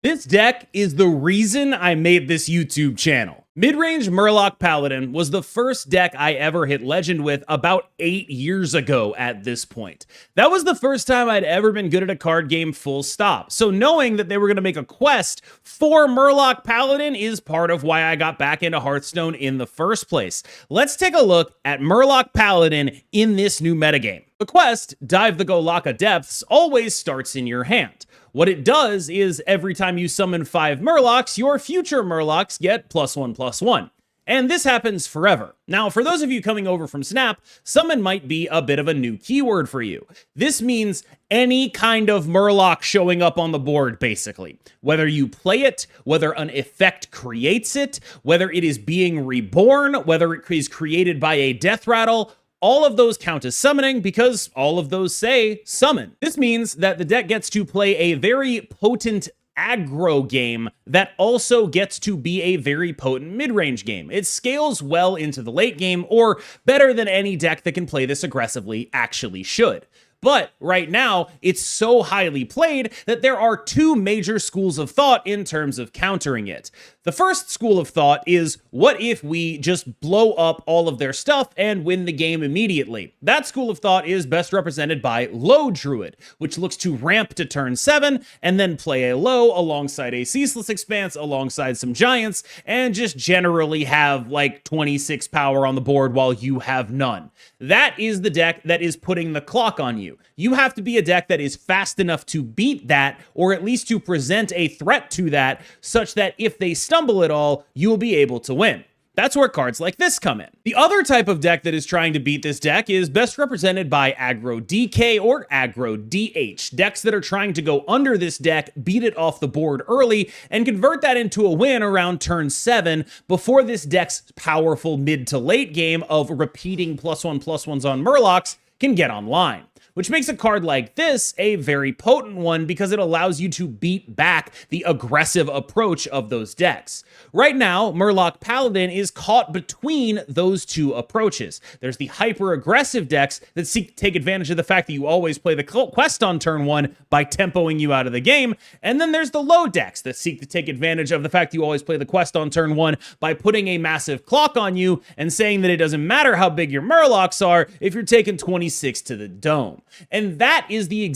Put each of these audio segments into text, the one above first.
This deck is the reason I made this YouTube channel. Midrange Murloc Paladin was the first deck I ever hit Legend with about 8 years ago at this point. That was the first time I'd ever been good at a card game full stop. So knowing that they were going to make a quest for Murloc Paladin is part of why I got back into Hearthstone in the first place. Let's take a look at Murloc Paladin in this new metagame. The quest, Dive the Golakka Depths, always starts in your hand. What it does is every time you summon 5 Murlocs, your future Murlocs get +1/+1. And this happens forever. Now, for those of you coming over from Snap, summon might be a bit of a new keyword for you. This means any kind of Murloc showing up on the board, basically. Whether you play it, whether an effect creates it, whether it is being reborn, whether it is created by a death rattle, all of those count as summoning because all of those say summon. This means that the deck gets to play a very potent aggro game that also gets to be a very potent mid-range game. It scales well into the late game, or better than any deck that can play this aggressively actually should. But right now, it's so highly played that there are 2 major schools of thought in terms of countering it. The first school of thought is, what if we just blow up all of their stuff and win the game immediately? That school of thought is best represented by Loh Druid, which looks to ramp to turn 7 and then play a Loh alongside a Ceaseless Expanse, alongside some Giants, and just generally have like 26 power on the board while you have none. That is the deck that is putting the clock on you. You have to be a deck that is fast enough to beat that, or at least to present a threat to that, such that if they stumble at all, you will be able to win. That's where cards like this come in. The other type of deck that is trying to beat this deck is best represented by Aggro DK or Aggro DH. Decks that are trying to go under this deck, beat it off the board early, and convert that into a win around turn 7 before this deck's powerful mid to late game of repeating +1/+1s on Murlocs can get online. Which makes a card like this a very potent one because it allows you to beat back the aggressive approach of those decks. Right now, Murloc Paladin is caught between those 2 approaches. There's the hyper-aggressive decks that seek to take advantage of the fact that you always play the quest on turn 1 by tempoing you out of the game, and then there's the low decks that seek to take advantage of the fact that you always play the quest on turn 1 by putting a massive clock on you and saying that it doesn't matter how big your Murlocs are if you're taking 26 to the dome. And that is the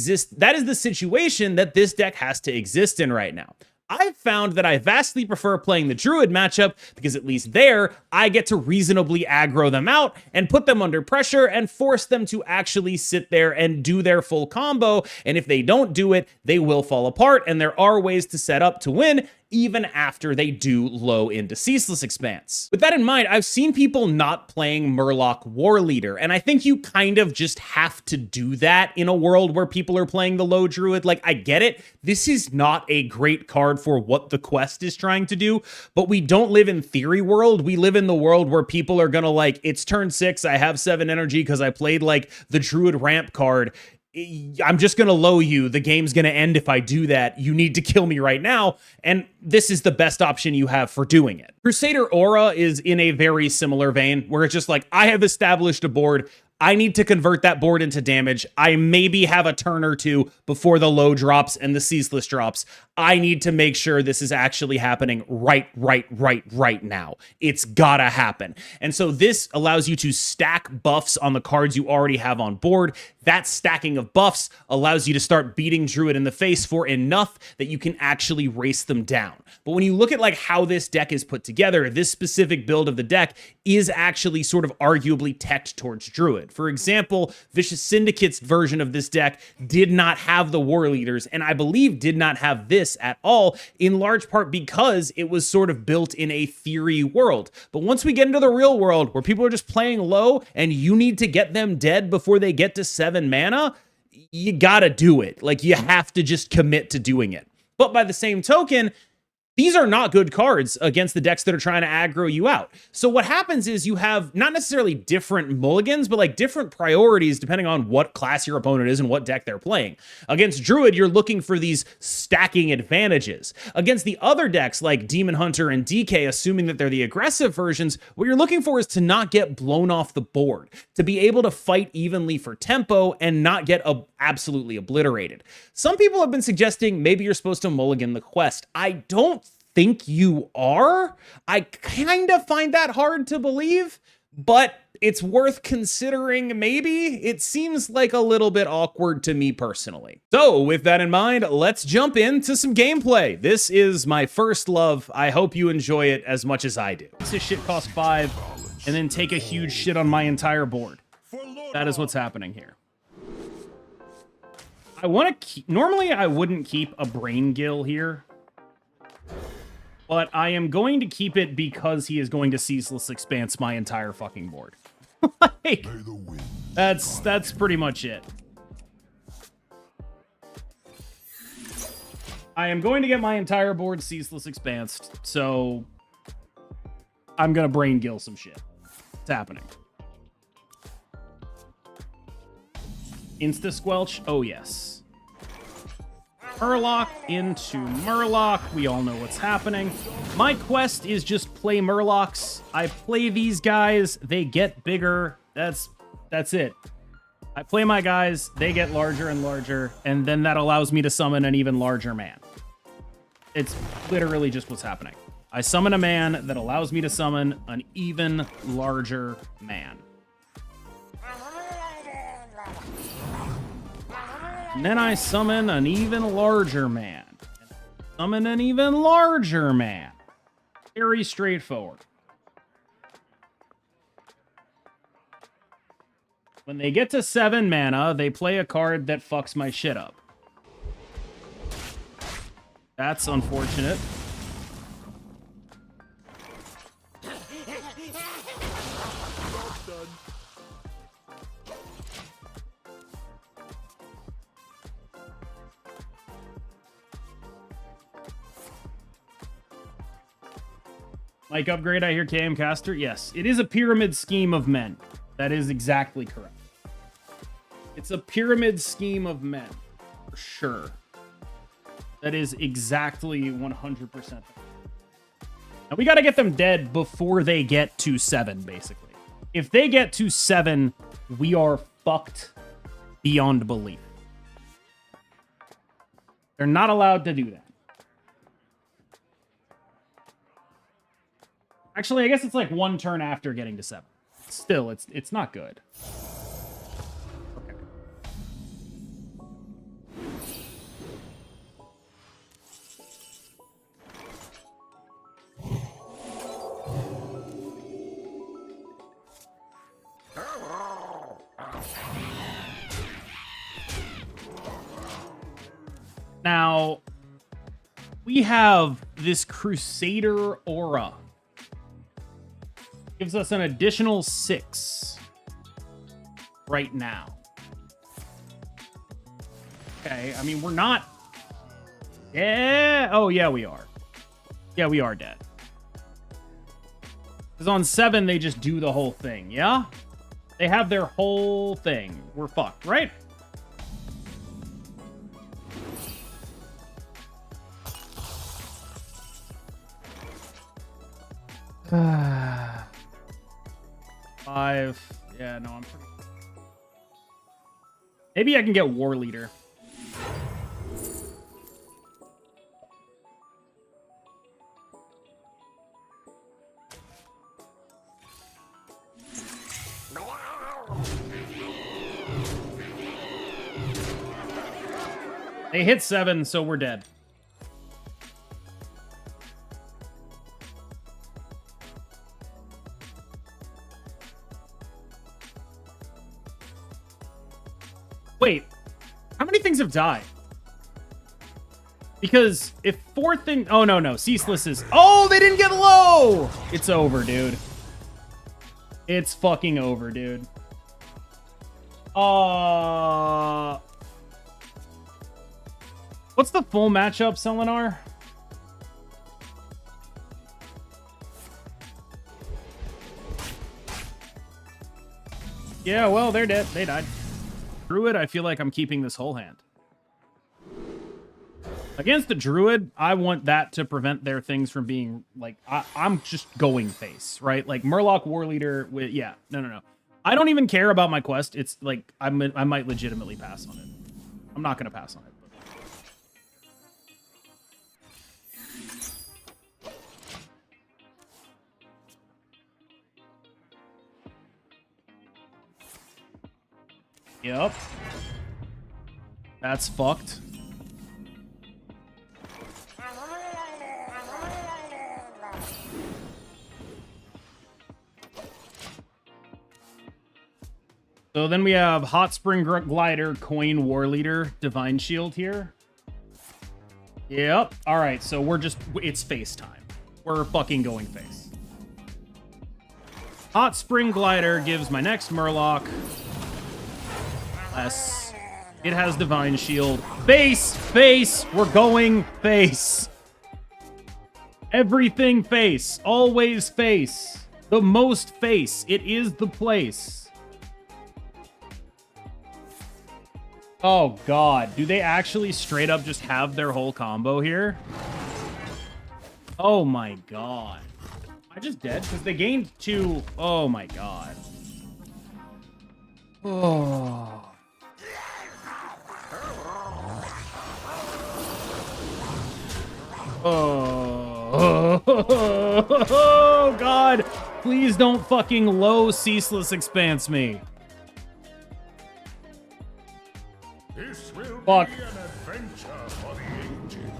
situation that this deck has to exist in right now. I've found that I vastly prefer playing the Druid matchup because at least there, I get to reasonably aggro them out and put them under pressure and force them to actually sit there and do their full combo. And if they don't do it, they will fall apart. And there are ways to set up to win even after they do low into Ceaseless Expanse. With that in mind, I've seen people not playing Murloc War Leader, and I think you kind of just have to do that in a world where people are playing the Loh Druid. Like, I get it. This is not a great card for what the quest is trying to do, but we don't live in theory world. We live in the world where people are gonna like, it's turn 6, I have 7 energy because I played like the Druid ramp card. I'm just going to low you. The game's going to end if I do that. You need to kill me right now. And this is the best option you have for doing it. Crusader Aura is in a very similar vein where it's just like, I have established a board. I need to convert that board into damage. I maybe have a turn or 2 before the low drops and the ceaseless drops. I need to make sure this is actually happening right now. It's gotta happen. And so this allows you to stack buffs on the cards you already have on board. That stacking of buffs allows you to start beating Druid in the face for enough that you can actually race them down. But when you look at like how this deck is put together, this specific build of the deck is actually sort of arguably teched towards Druid. For example, Vicious Syndicate's version of this deck did not have the War Leaders, and I believe did not have this at all, in large part because it was sort of built in a theory world. But once we get into the real world, where people are just playing low, and you need to get them dead before they get to 7 mana, you gotta do it. Like, you have to just commit to doing it. But by the same token, these are not good cards against the decks that are trying to aggro you out. So what happens is you have not necessarily different mulligans, but like different priorities depending on what class your opponent is and what deck they're playing. Against Druid, you're looking for these stacking advantages. Against the other decks like Demon Hunter and DK, assuming that they're the aggressive versions, what you're looking for is to not get blown off the board, to be able to fight evenly for tempo and not get absolutely obliterated. Some people have been suggesting maybe you're supposed to mulligan the quest. I don't think you are. I kind of find that hard to believe, but it's worth considering maybe. It seems like a little bit awkward to me personally. So with that in mind, let's jump into some gameplay. This is my first love. I hope you enjoy it as much as I do. This shit cost 5 and then take a huge shit on my entire board. That is what's happening here. I want to keep, normally I wouldn't keep a Braingill here, but I am going to keep it because he is going to Ceaseless Expanse my entire fucking board. Like, that's pretty much it. I am going to get my entire board Ceaseless Expansed, so I'm gonna Braingill some shit. It's happening. Insta Squelch, oh yes. Murloc into Murloc. We all know what's happening. My quest is just play Murlocs. I play these guys, they get bigger. That's it. I play my guys, they get larger and larger, and then that allows me to summon an even larger man. It's literally just what's happening. I summon a man that allows me to summon an even larger man. And then I summon an even larger man. Summon an even larger man. Very straightforward. When they get to 7 mana, they play a card that fucks my shit up. That's unfortunate. Like upgrade, I hear KM Caster. Yes, it is a pyramid scheme of men. That is exactly correct. It's a pyramid scheme of men, for sure. That is exactly 100%. Now we got to get them dead before they get to 7, basically. If they get to 7, we are fucked beyond belief. They're not allowed to do that. Actually, I guess it's like 1 turn after getting to 7. Still, it's not good. Okay. Now, we have this Crusader aura. Gives us an additional 6 right now. Okay, I mean, we're not... Yeah, oh yeah, we are. Yeah, we are dead. Because on 7, they just do the whole thing, yeah? They have their whole thing. We're fucked, right? Five. Yeah, no, I'm pretty... Maybe I can get War Leader. They hit 7, so we're dead. Wait, how many things have died? Because if 4 thing... Oh, no. Ceaseless is... Oh, they didn't get low! It's over, dude. It's fucking over, dude. What's the full matchup, Selenar? Yeah, well, they're dead. They died. Druid, I feel like I'm keeping this whole hand. Against the Druid, I want that to prevent their things from being, like, I'm just going face, right? Like, Murloc War Leader with, yeah, no. I don't even care about my quest. It's, like, I might legitimately pass on it. I'm not going to pass on it. Yep. That's fucked. So then we have Hot Spring Glider, Coin War Leader, Divine Shield here. Yep. All right, so we're just, it's face time. We're fucking going face. Hot Spring Glider gives my next Murloc less. It has Divine Shield. Face, face, we're going face. Everything face, always face. The most face, it is the place. Oh, God. Do they actually straight up just have their whole combo here? Oh, my God. Am I just dead? Because they gained 2. Oh, my God. Oh. Oh, God. Please don't fucking low ceaseless expanse me. This will Fuck. be an adventure for the ages.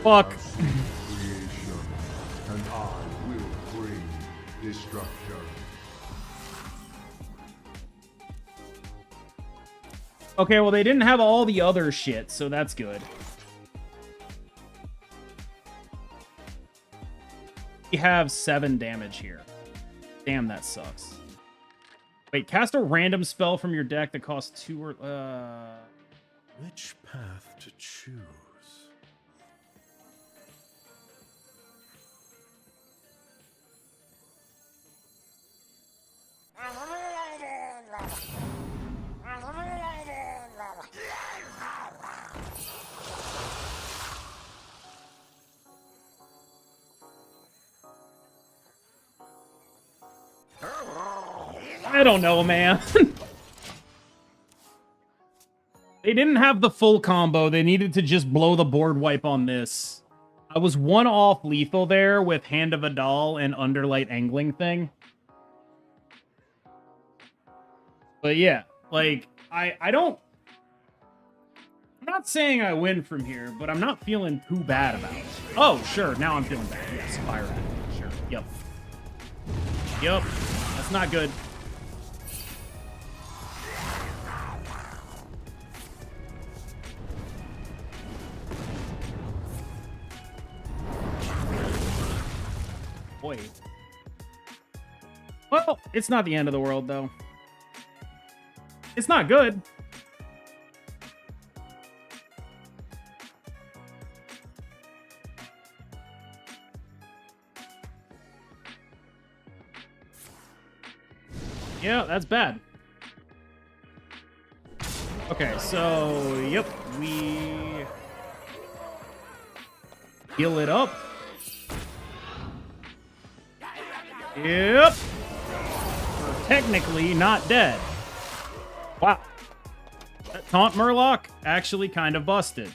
Fuck. Creation, and I will bring destruction. Okay, well, they didn't have all the other shit, so that's good. We have 7 damage here. Damn, that sucks. Wait, cast a random spell from your deck that costs 2 or... Which path to choose? I don't know, man. They didn't have the full combo. They needed to just blow the board wipe on this. I was 1 off lethal there with Hand of a Doll and Underlight Angling thing. But yeah, like, I don't... I'm not saying I win from here, but I'm not feeling too bad about it. Oh, sure, now I'm feeling bad. Yes, Fire Rat. Sure, yep. Yep, that's not good. Boy. Well, it's not the end of the world, though. It's not good. Yeah, that's bad. Okay, so, yep, we heal it up. Yep. We're technically not dead. Wow. That Taunt Murloc actually kind of busted.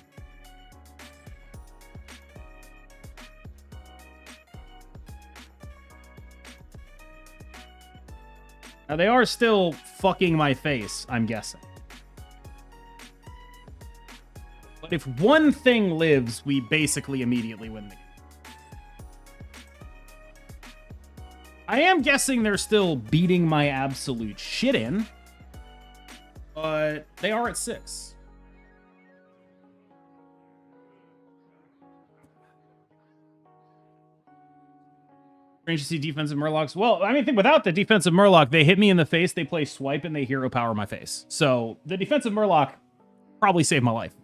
Now, they are still fucking my face, I'm guessing. But if one thing lives, we basically immediately win the game. I am guessing they're still beating my absolute shit in. But they are at 6. Strange to see defensive Murlocs. Well, I mean, think without the defensive Murloc, they hit me in the face, they play swipe, and they hero power my face. So the defensive Murloc probably saved my life.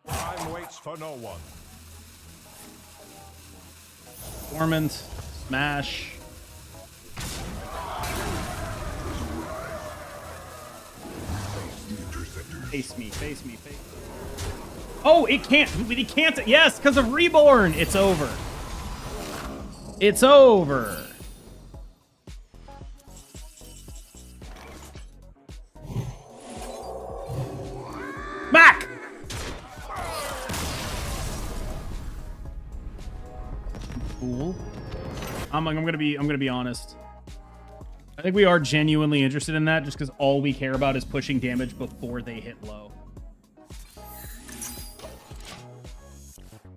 Time waits for no one. Dormant. Smash. Face me, face me, face me. Oh, it can't. It can't. Yes, because of Reborn. It's over. It's over. Back. Cool. I'm gonna be honest. I think we are genuinely interested in that just because all we care about is pushing damage before they hit low.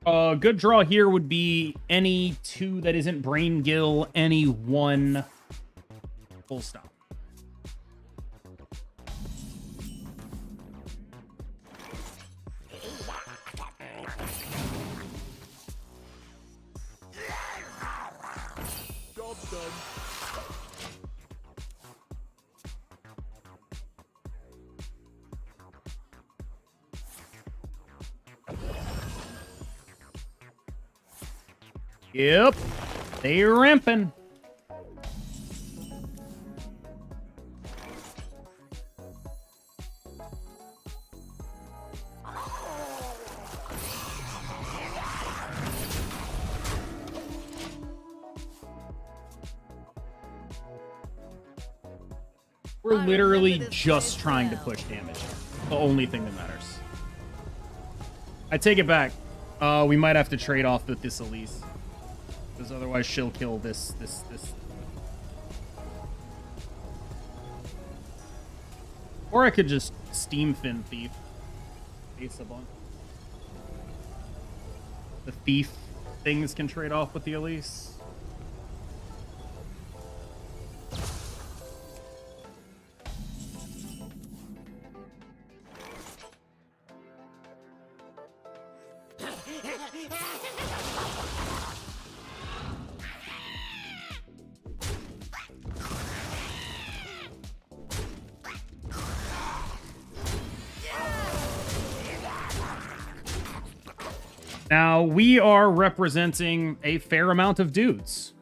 A good draw here would be any 2 that isn't Braingill, any 1 full stop. Job's done. Yep. They ramping. We're literally just trying to push damage. The only thing that matters. I take it back. We might have to trade off with this Elise. Because otherwise she'll kill this. Or I could just Steam Fin Thief. Ace a bunch. The Thief things can trade off with the Elise. Now, we are representing a fair amount of dudes.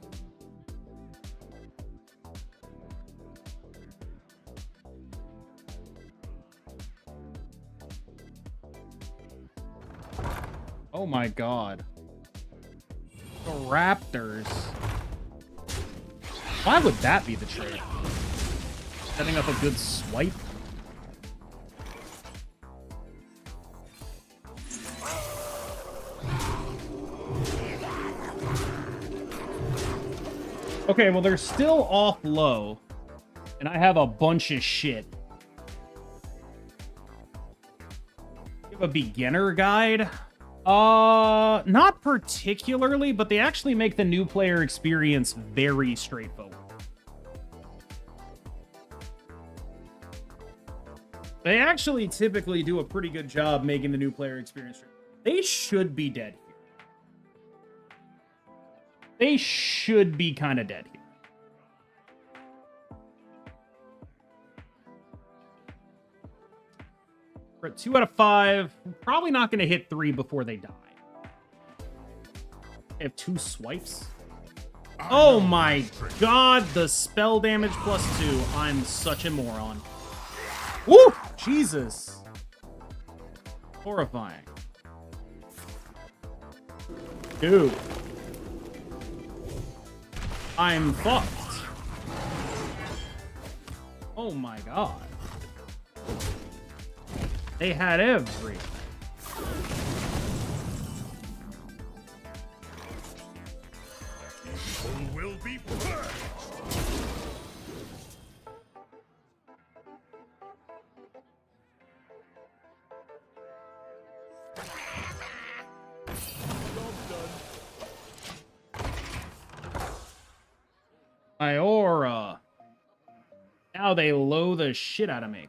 Oh my god. The Raptors. Why would that be the trade? Setting up a good swipe? Okay, well, they're still off low, and I have a bunch of shit. You have a beginner guide? Not particularly, but they actually make the new player experience very straightforward. They actually typically do a pretty good job making the new player experience straightforward. They should be dead here. They should be kind of dead here. We're at 2 out of 5. We're probably not going to hit 3 before they die. They have 2 swipes. Oh my god, the spell damage +2. I'm such a moron. Woo! Jesus. Horrifying. Dude. I'm fucked. Oh my god. They had everything. People will be purged. My aura. Now they low the shit out of me.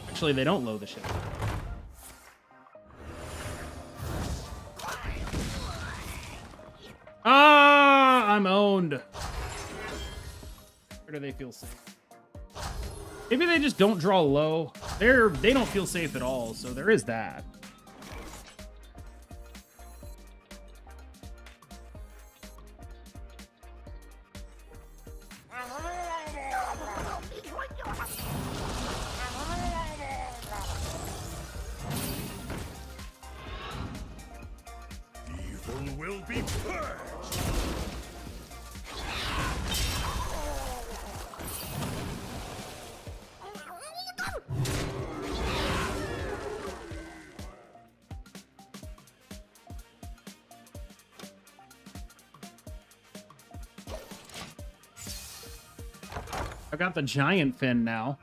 Actually, they don't low the shit out of me. Ah, I'm owned. Where do they feel safe? Maybe they just don't draw low. They don't feel safe at all, so there is that. Evil will be purged. I got the giant fin now.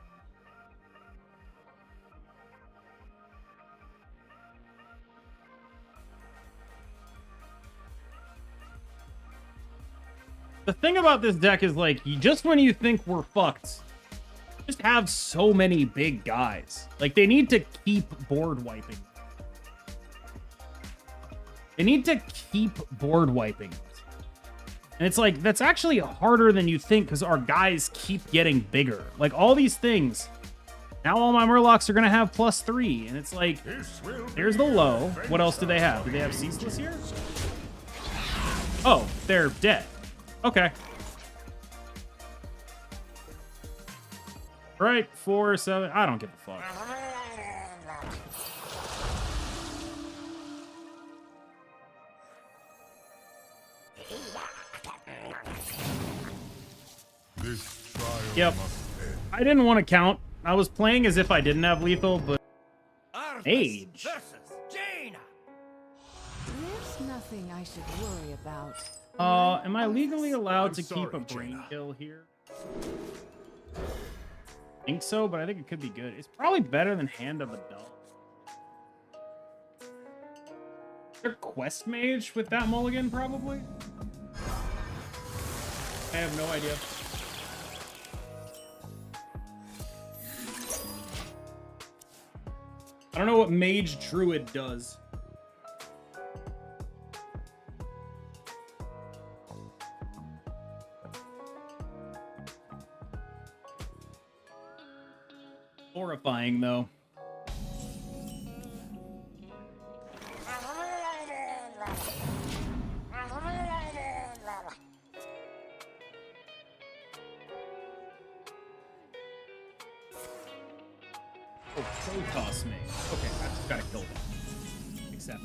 The thing about this deck is, like, just when you think we're fucked, just have so many big guys. Like, they need to keep board wiping. They need to keep board wiping. And it's like, that's actually harder than you think because our guys keep getting bigger. Like, all these things. Now all my Murlocs are going to have +3. And it's like, there's the low. What else do they have? Do they have Ceaseless here? Oh, they're dead. Okay. Right, 4, 7. I don't give a fuck. This trial Yep. must end. I didn't want to count. I was playing as if I didn't have lethal, but Age. Versus Jaina. There's nothing I should worry about. Am I legally allowed to keep a sorry, Jaina. Braingill here? I think so, but I think it could be good. It's probably better than Hand of a Dog. Is there Quest Mage with that mulligan, probably? I have no idea. I don't know what Mage Druid does. Horrifying, though. Oh, Protoss me. Okay, I just gotta kill them. Except.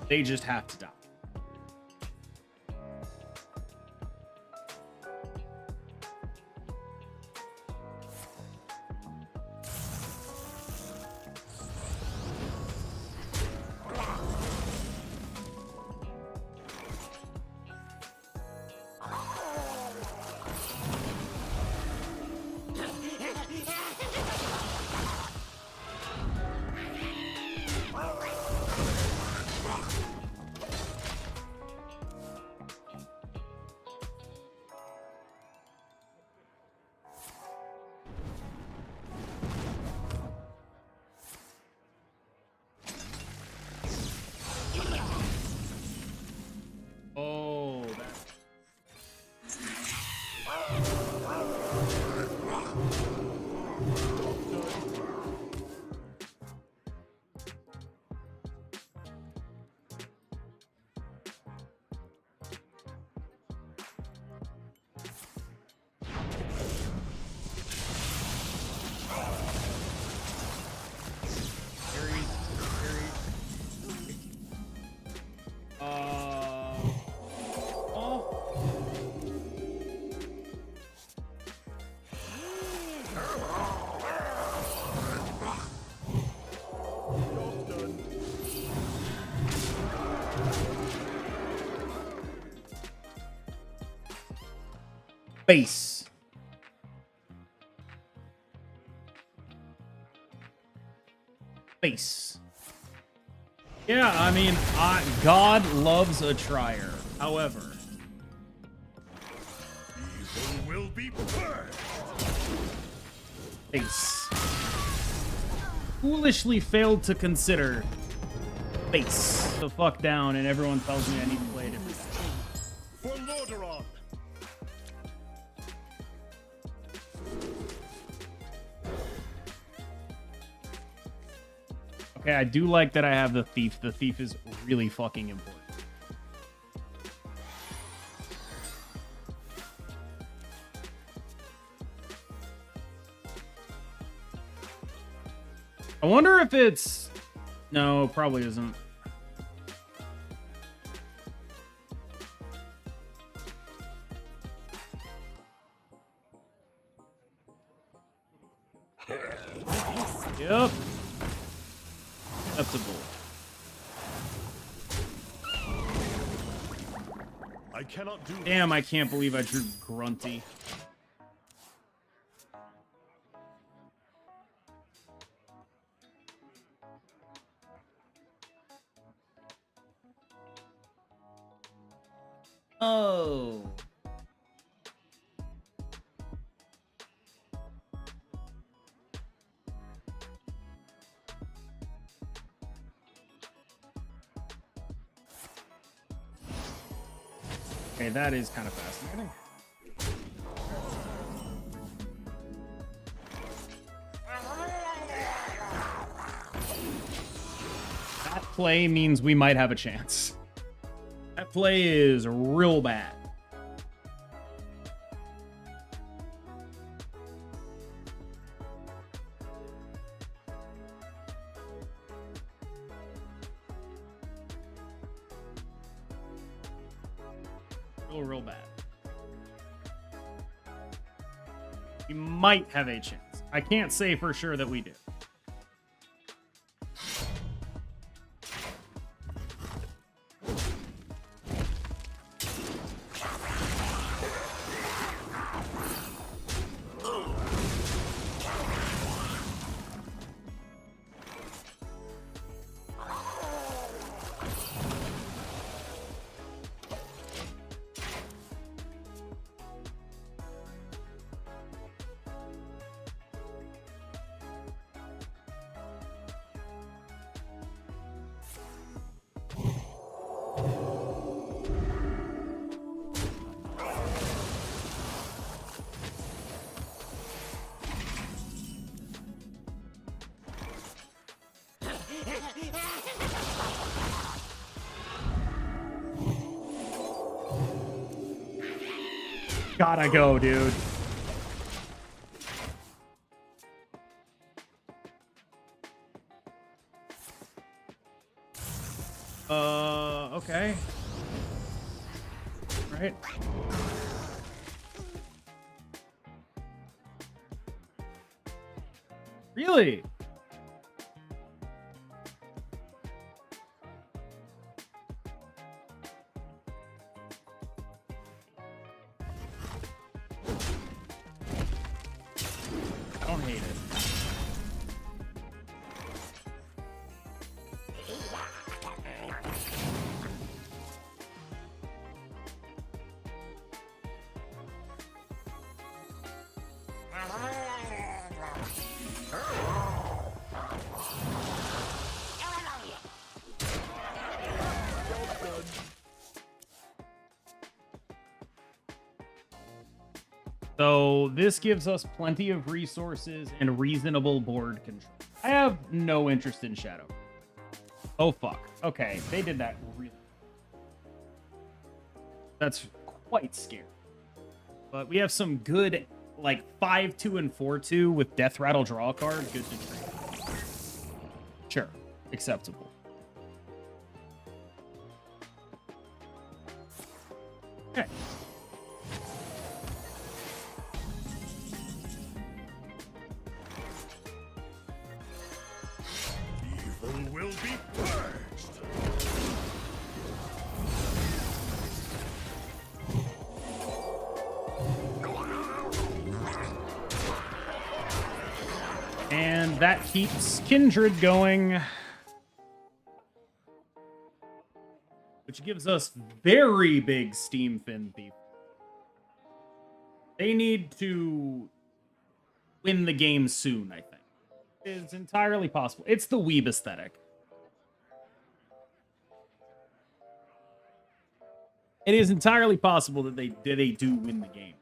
They just have to die. Oh, that. Base. Base. Yeah, I mean, God loves a trier. However, Evil will be purged. base. Foolishly failed to consider base. The fuck down, and everyone tells me I need to play a different game. For Lordaeron. Okay, I do like that I have the thief. The thief is really fucking important. I wonder if it's... No, probably isn't. Yep. Acceptable. I cannot do. Damn, I can't believe I drew Grunty. Oh. Okay, that is kind of fascinating. That play means we might have a chance. That play is real bad. Real bad. We might have a chance. I can't say for sure that we do. Gotta go, dude. Okay. Right. Really? I don't hate it. So this gives us plenty of resources and reasonable board control. I have no interest in Shadow. Oh, fuck. Okay, they did that really... That's quite scary. But we have some good, like, 5-2 and 4-2 with Death Rattle draw card. Good to trade. Sure. Acceptable. Okay. Evil will be purged. And that keeps Kindred going. Which gives us very big Steam Fin Thief. They need to win the game soon, I think. It's entirely possible. It's the weeb aesthetic. It is entirely possible that they do win the game.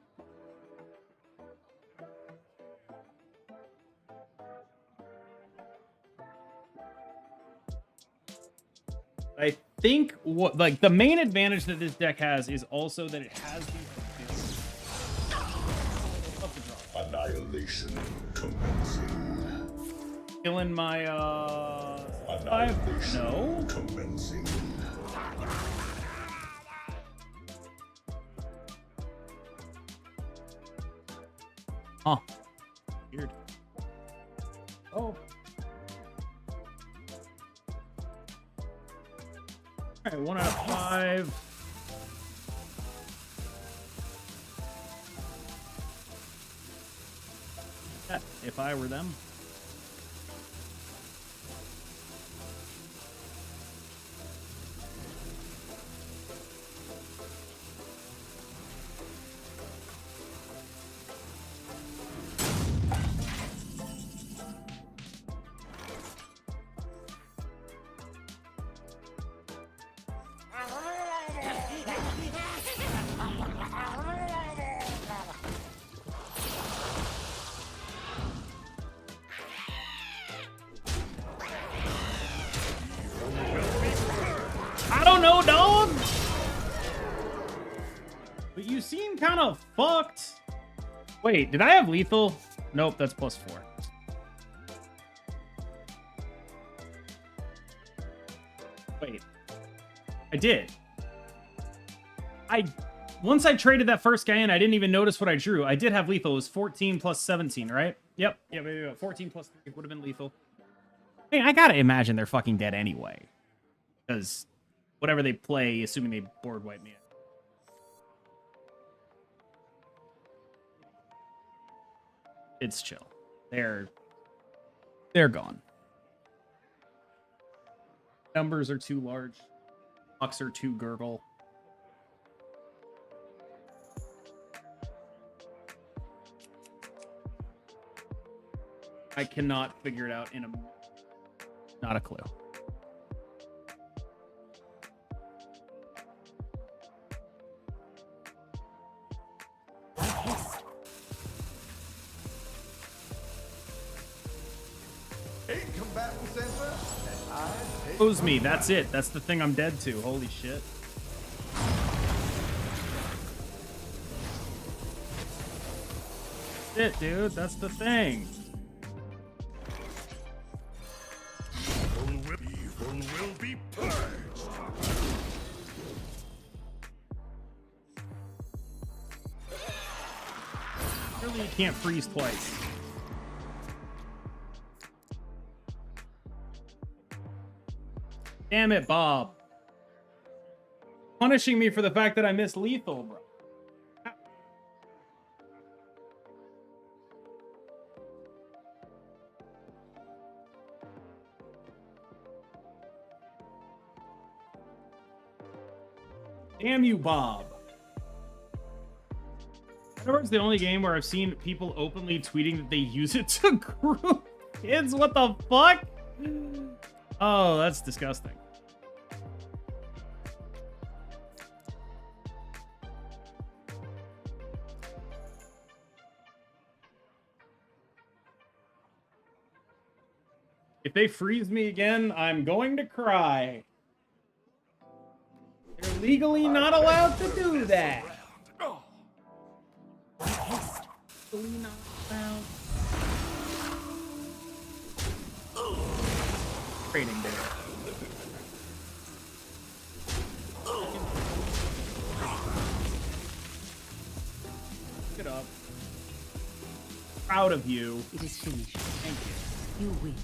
I think what like the main advantage that this deck has is also that it has the Annihilation commencing. killing my Annihilation no. commencing. Huh. Weird. Oh. Alright, 1 out of 5. Yeah, if I were them. I don't know, dog. But you seem kind of fucked. Wait, did I have lethal? Nope, that's +4. Wait, I did. Once I traded that first guy in, I didn't even notice what I drew. I did have lethal. It was 14 plus 17, right? Yep. Yeah, 14 plus 3 would have been lethal. I mean, I gotta imagine they're fucking dead anyway. Because whatever they play, assuming they board wipe me. It's chill. They're gone. Numbers are too large. Bucks are too gurgle. I cannot figure it out in a... Not a clue. Expose me. That's it. That's the thing I'm dead to. Holy shit. That's it, dude. That's the thing. Evil will be purged. Surely you can't freeze twice. Damn it, Bob. Punishing me for the fact that I missed lethal, bro. Damn you, Bob. It's the only game where I've seen people openly tweeting that they use it to group kids. What the fuck? Oh, that's disgusting. If they freeze me again, I'm going to cry. They're legally not allowed to do that. Legally not allowed. Trading day. Pick it up. Proud of you. It is finished. Thank you. You win.